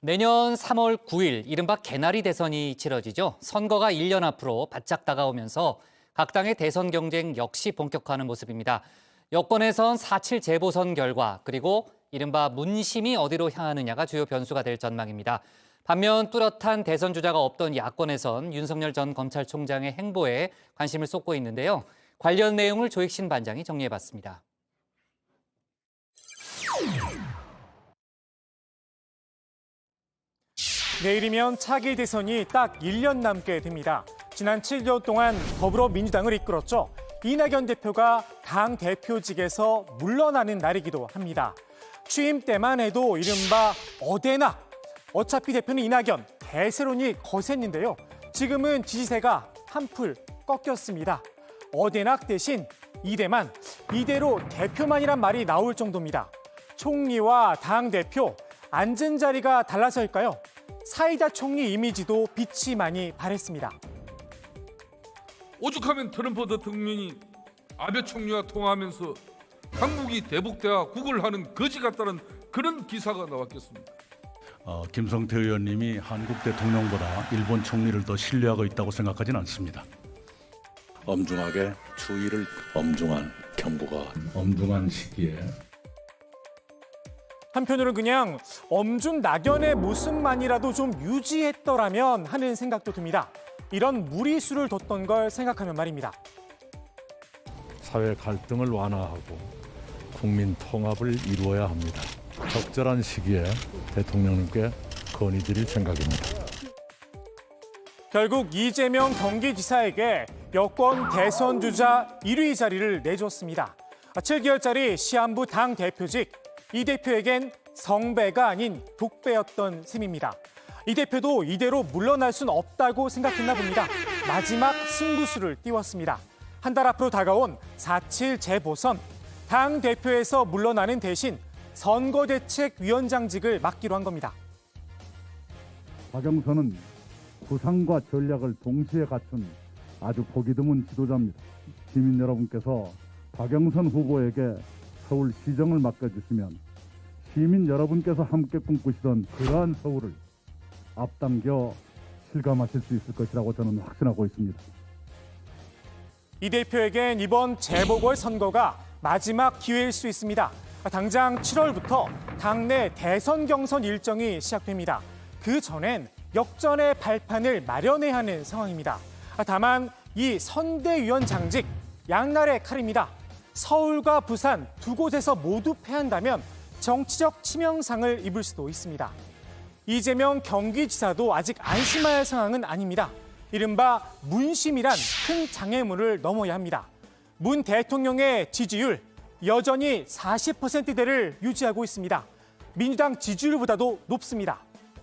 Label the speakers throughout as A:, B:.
A: 내년 3월 9일 이른바 개나리 대선이 치러지죠. 선거가 1년 앞으로 바짝 다가오면서 각 당의 대선 경쟁 역시 본격화하는 모습입니다. 여권에선 4.7 재보선 결과 그리고 이른바 문심이 어디로 향하느냐가 주요 변수가 될 전망입니다. 반면 뚜렷한 대선 주자가 없던 야권에선 윤석열 전 검찰총장의 행보에 관심을 쏟고 있는데요. 관련 내용을 조익신 반장이 정리해봤습니다.
B: 내일이면 차기 대선이 딱 1년 남게 됩니다. 지난 7개월 동안 더불어민주당을 이끌었죠. 이낙연 대표가 당 대표직에서 물러나는 날이기도 합니다. 취임 때만 해도 이른바 어대낙. 어차피 대표는 이낙연, 대세론이 거셌는데요. 지금은 지지세가 한풀 꺾였습니다. 어대낙 대신 이대만, 이대로 대표만이란 말이 나올 정도입니다. 총리와 당대표, 앉은 자리가 달라서일까요? 사이다 총리 이미지도 빛이 많이 발했습니다.
C: 오죽하면 트럼프 대통령이 아베 총리와 통화하면서 한국이 대북대화 구걸하는 거지 같다는 그런 기사가 나왔겠습니다.
D: 김성태 의원님이 한국 대통령보다 일본 총리를 더 신뢰하고 있다고 생각하지는 않습니다.
E: 엄중하게 추이를 엄중한 경고가
D: 엄중한 시기에
B: 한편으로는 그냥 엄중 낙연의 모습만이라도 좀 유지했더라면 하는 생각도 듭니다. 이런 무리수를 뒀던 걸 생각하면 말입니다.
F: 사회 갈등을 완화하고 국민 통합을 이루어야 합니다. 적절한 시기에 대통령님께 건의드릴 생각입니다.
B: 결국 이재명 경기지사에게 여권 대선 주자 1위 자리를 내줬습니다. 7개월짜리 시한부 당 대표직, 이 대표에겐 성배가 아닌 독배였던 셈입니다. 이 대표도 이대로 물러날 순 없다고 생각했나 봅니다. 마지막 승부수를 띄웠습니다. 한 달 앞으로 다가온 4.7 재보선, 당 대표에서 물러나는 대신 선거대책위원장직을 맡기로 한 겁니다.
F: 박영선은 구상과 전략을 동시에 갖춘 아주 보기 드문 지도자입니다. 시민 여러분께서 박영선 후보에게 서울시정을 맡겨주시면 시민 여러분께서 함께 꿈꾸시던 그러한 서울을 앞당겨 실감하실 수 있을 것이라고 저는 확신하고 있습니다.
B: 이 대표에겐 이번 재보궐선거가 마지막 기회일 수 있습니다. 당장 7월부터 당내 대선 경선 일정이 시작됩니다. 그 전엔 역전의 발판을 마련해야 하는 상황입니다. 다만 이 선대위원장직, 양날의 칼입니다. 서울과 부산 두 곳에서 모두 패한다면 정치적 치명상을 입을 수도 있습니다. 이재명 경기지사도 아직 안심할 상황은 아닙니다. 이른바 문심이란 큰 장애물을 넘어야 합니다. 문 대통령의 지지율 여전히 40%대를 유지하고 있습니다. 민주당 지지율보다도 높습니다.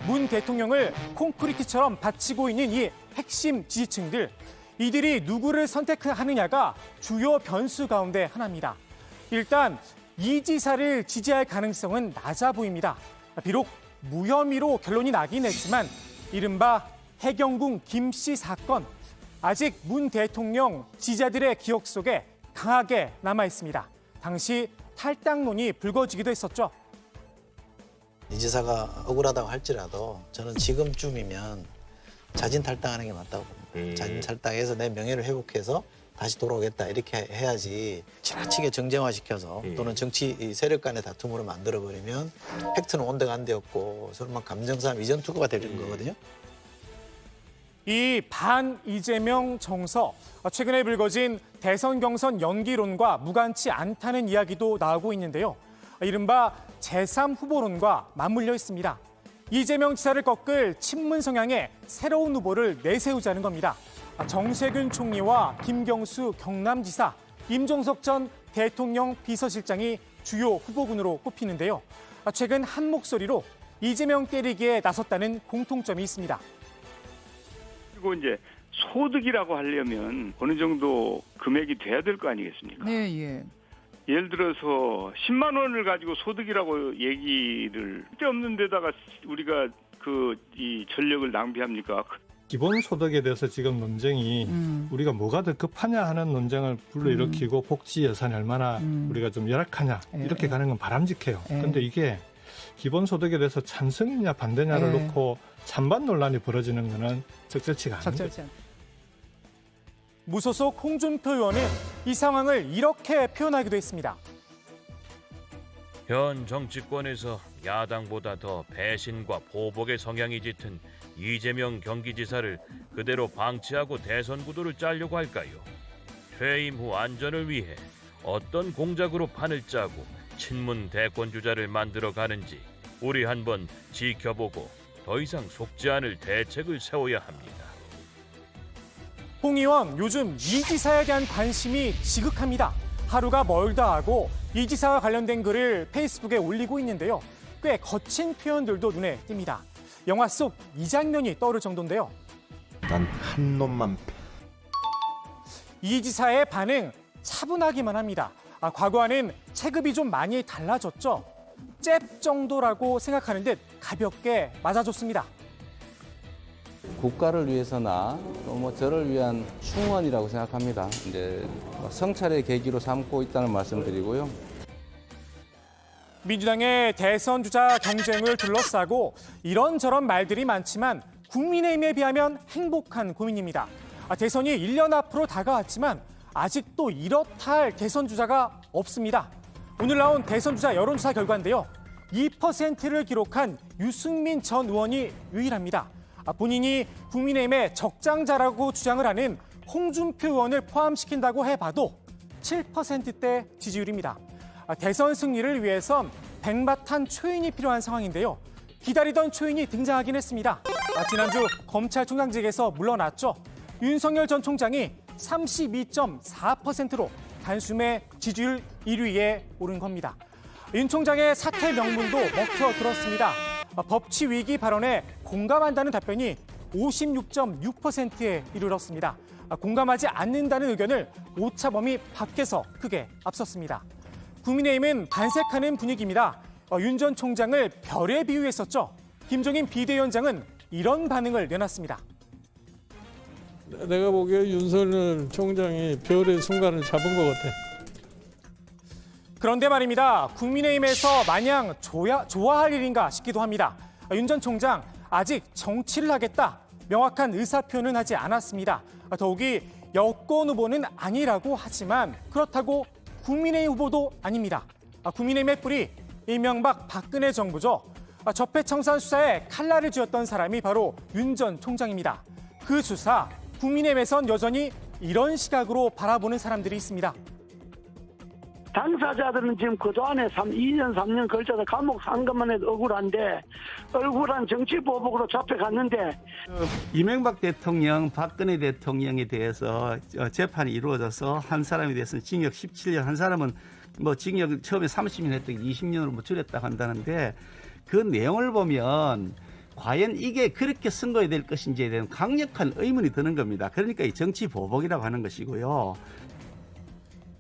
B: 문 대통령을 콘크리트처럼 받치고 있는 이 핵심 지지층들, 이들이 누구를 선택하느냐가 주요 변수 가운데 하나입니다. 일단 이 지사를 지지할 가능성은 낮아 보입니다. 비록 무혐의로 결론이 나긴 했지만 이른바 해경궁 김씨 사건, 아직 문 대통령 지지자들의 기억 속에 강하게 남아 있습니다. 당시 탈당론이 불거지기도 했었죠.
G: 이 지사가 억울하다고 할지라도 저는 지금쯤이면 자진 탈당하는 게 맞다고 봅니다. 자진 탈당해서 내 명예를 회복해서 다시 돌아오겠다 이렇게 해야지 지나치게 정쟁화시켜서 또는 정치 세력 간의 다툼으로 만들어버리면 팩트는 온데간데 없고 서로 막 감정싸움 이전 투구가 되는 거거든요.
B: 이 반 이재명 정서, 최근에 불거진 대선 경선 연기론과 무관치 않다는 이야기도 나오고 있는데요. 이른바 제3 후보론과 맞물려 있습니다. 이재명 지사를 꺾을 친문 성향의 새로운 후보를 내세우자는 겁니다. 정세균 총리와 김경수 경남지사, 임종석 전 대통령 비서실장이 주요 후보군으로 꼽히는데요. 최근 한 목소리로 이재명 때리기에 나섰다는 공통점이 있습니다.
H: 그리고 이제 소득이라고 하려면 어느 정도 금액이 돼야 될 거 아니겠습니까?
I: 네, 예.
H: 예를 들어서 10만 원을 가지고 소득이라고 얘기를 쓸데없는 데다가 우리가 이 전력을 낭비합니까?
J: 기본소득에 대해서 지금 논쟁이 우리가 뭐가 더 급하냐 하는 논쟁을 불러일으키고 복지 예산이 얼마나 우리가 좀 열악하냐 이렇게 가는 건 바람직해요. 그런데 이게 기본소득에 대해서 찬성이냐 반대냐를
B: 네.
J: 놓고 찬반 논란이 벌어지는 것은 적절치가 않습니다.
B: 적절치 않다. 무소속 홍준표 의원은 이 상황을 이렇게 표현하기도 했습니다.
I: 현 정치권에서 야당보다 더 배신과 보복의 성향이 짙은 이재명 경기지사를 그대로 방치하고 대선 구도를 짜려고 할까요? 퇴임 후 안전을 위해 어떤 공작으로 판을 짜고 친문 대권 주자를 만들어 가는지 우리 한번 지켜보고 더 이상 속지 않을 대책을 세워야 합니다.
B: 홍 의원, 요즘 이 지사에 대한 관심이 지극합니다. 하루가 멀다 하고 이 지사와 관련된 글을 페이스북에 올리고 있는데요. 꽤 거친 표현들도 눈에 띕니다. 영화 속 이 장면이 떠오를 정도인데요.
K: 난 한 놈만
B: 이 지사의 반응 차분하기만 합니다. 과거와는 체급이 좀 많이 달라졌죠. 잽 정도라고 생각하는 듯 가볍게 맞아줬습니다.
L: 국가를 위해서나 또 뭐 저를 위한 충원이라고 생각합니다. 이제 성찰의 계기로 삼고 있다는 말씀드리고요.
B: 민주당의 대선 주자 경쟁을 둘러싸고 이런저런 말들이 많지만 국민의힘에 비하면 행복한 고민입니다. 대선이 1년 앞으로 다가왔지만 아직도 이렇다 할 대선 주자가 없습니다. 오늘 나온 대선 주자 여론조사 결과인데요. 2%를 기록한 유승민 전 의원이 유일합니다. 본인이 국민의힘의 적장자라고 주장을 하는 홍준표 의원을 포함시킨다고 해봐도 7%대 지지율입니다. 대선 승리를 위해선 백마탄 초인이 필요한 상황인데요. 기다리던 초인이 등장하긴 했습니다. 지난주 검찰총장직에서 물러났죠. 윤석열 전 총장이 32.4%로 단숨에 지지율 1위에 오른 겁니다. 윤 총장의 사퇴 명분도 먹혀들었습니다. 법치 위기 발언에 공감한다는 답변이 56.6%에 이르렀습니다. 공감하지 않는다는 의견을 오차범위 밖에서 크게 앞섰습니다. 국민의힘은 반색하는 분위기입니다. 윤 전 총장을 별에 비유했었죠. 김종인 비대위원장은 이런 반응을 내놨습니다.
M: 내가 보기에 윤석열 총장이 별의 순간을 잡은 것 같아.
B: 그런데 말입니다. 국민의힘에서 마냥 좋아할 일인가 싶기도 합니다. 윤 전 총장 아직 정치를 하겠다. 명확한 의사표현은 하지 않았습니다. 더욱이 여권 후보는 아니라고 하지만 그렇다고 국민의힘 후보도 아닙니다. 국민의힘의 뿌리 이명박 박근혜 정부죠. 적폐청산 수사에 칼날을 쥐었던 사람이 바로 윤 전 총장입니다. 그 수사 국민의힘에선 여전히 이런 시각으로 바라보는 사람들이 있습니다.
N: 당사자들은 지금 그동안에 2년, 3년 걸쳐서 감옥 산 것만 해도 억울한데 억울한 정치 보복으로 잡혀갔는데
O: 이명박 대통령, 박근혜 대통령에 대해서 재판이 이루어져서 한 사람에 대해서는 징역 17년, 한 사람은 뭐 징역 처음에 30년 했던 게 20년으로 뭐 줄였다고 한다는데 그 내용을 보면 과연 이게 그렇게 선고해야 될 것인지에 대한 강력한 의문이 드는 겁니다. 그러니까 이 정치 보복이라고 하는 것이고요.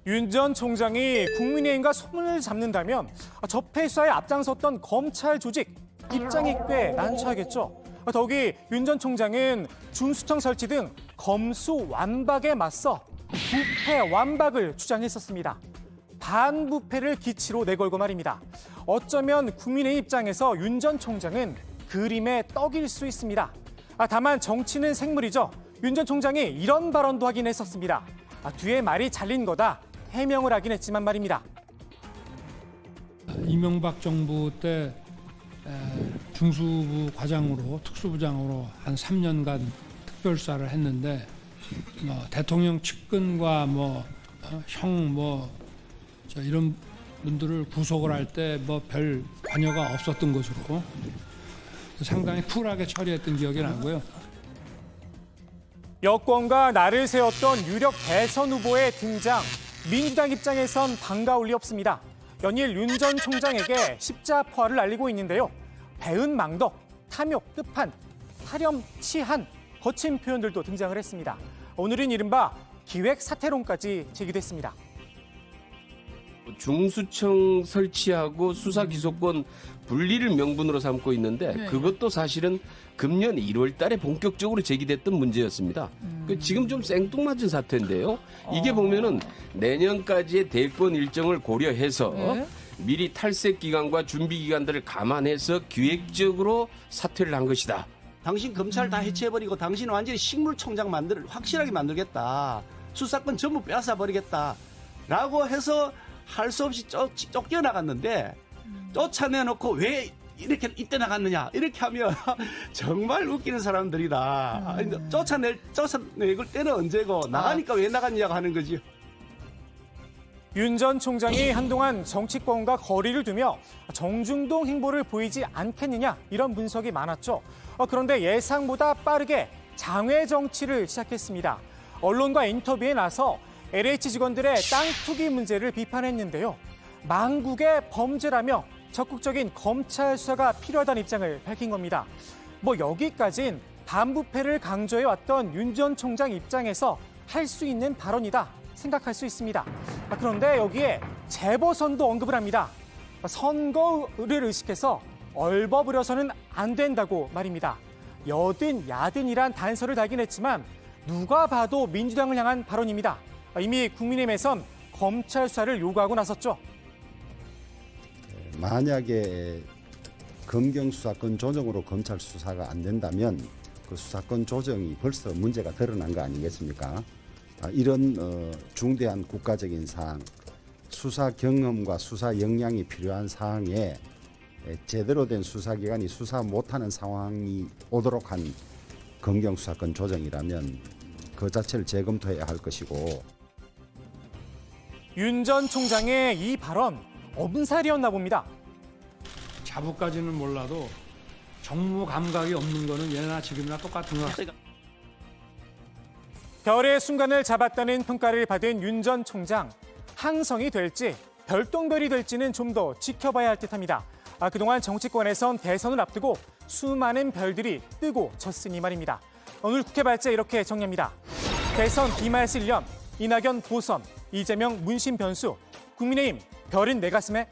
B: 윤 전 총장이 국민의힘과 손을 잡는다면 적폐 수사에 앞장섰던 검찰 조직 입장이 꽤 난처하겠죠. 더욱이 윤 전 총장은 중수청 설치 등 검수 완박에 맞서 부패 완박을 주장했었습니다. 반부패를 기치로 내걸고 말입니다. 어쩌면 국민의 입장에서 윤 전 총장은 그림의 떡일 수 있습니다. 다만 정치는 생물이죠. 윤 전 총장이 이런 발언도 하긴 했었습니다. 뒤에 말이 잘린 거다. 해명을 하긴 했지만 말입니다.
M: 이명박 정부 때 중수부 과장으로 특수부장으로 한 3년간 특별수사를 했는데 대통령 측근과 이런 분들을 구속을 할 때 별 관여가 없었던 것으로 상당히 쿨하게 처리했던 기억이 나고요.
B: 여권과 날을 세웠던 유력 대선 후보의 등장. 민주당 입장에선 반가울 리 없습니다. 연일 윤 전 총장에게 십자포화를 날리고 있는데요. 배은망덕, 탐욕, 끝판, 타렴치한 거친 표현들도 등장을 했습니다. 오늘은 이른바 기획사퇴론까지 제기됐습니다.
P: 중수청 설치하고 수사 기소권 분리를 명분으로 삼고 있는데 그것도 사실은 금년 1월 달에 본격적으로 제기됐던 문제였습니다. 지금 좀 생뚱맞은 사태인데요. 이게 보면은 내년까지의 대권 일정을 고려해서 미리 탈색 기간과 준비 기간들을 감안해서 기획적으로 사퇴를 한 것이다.
O: 당신 검찰 다 해체해버리고 당신은 완전히 식물총장 확실하게 만들겠다. 수사권 전부 빼앗아버리겠다. 라고 해서 할 수 없이 쫓겨나갔는데 쫓아내놓고 왜 이렇게 이때 나갔느냐 이렇게 하면 정말 웃기는 사람들이다. 쫓아낼 때는 언제고 나가니까 왜 나갔냐고 하는 거지.
B: 윤 전 총장이 한동안 정치권과 거리를 두며 정중동 행보를 보이지 않겠느냐 이런 분석이 많았죠. 그런데 예상보다 빠르게 장외 정치를 시작했습니다. 언론과 인터뷰에 나서 LH 직원들의 땅 투기 문제를 비판했는데요. 망국의 범죄라며 적극적인 검찰 수사가 필요하다는 입장을 밝힌 겁니다. 여기까진 반부패를 강조해왔던 윤 전 총장 입장에서 할 수 있는 발언이다 생각할 수 있습니다. 그런데 여기에 재보선도 언급을 합니다. 선거를 의식해서 얼버무려서는 안 된다고 말입니다. 여든 야든이란 단서를 달긴 했지만 누가 봐도 민주당을 향한 발언입니다. 이미 국민의힘에선 검찰 수사를 요구하고 나섰죠.
Q: 만약에 검경 수사권 조정으로 검찰 수사가 안 된다면 그 수사권 조정이 벌써 문제가 드러난 거 아니겠습니까? 이런 중대한 국가적인 사안, 수사 경험과 수사 역량이 필요한 사항에 제대로 된 수사기관이 수사 못하는 상황이 오도록 한 검경 수사권 조정이라면 그 자체를 재검토해야 할 것이고.
B: 윤 전 총장의 이 발언 엄살이었나 봅니다.
M: 자부까지는 몰라도 정무 감각이 없는 거는 예나 지금이나 똑같은 것 같아요.
B: 별의 순간을 잡았다는 평가를 받은 윤 전 총장. 항성이 될지 별똥별이 될지는 좀 더 지켜봐야 할 듯합니다. 그동안 정치권에선 대선을 앞두고 수많은 별들이 뜨고 졌으니 말입니다. 오늘 국회 발제 이렇게 정리합니다. 대선 기말실 련, 이낙연 보선, 이재명 문심 변수, 국민의힘 별은 내 가슴에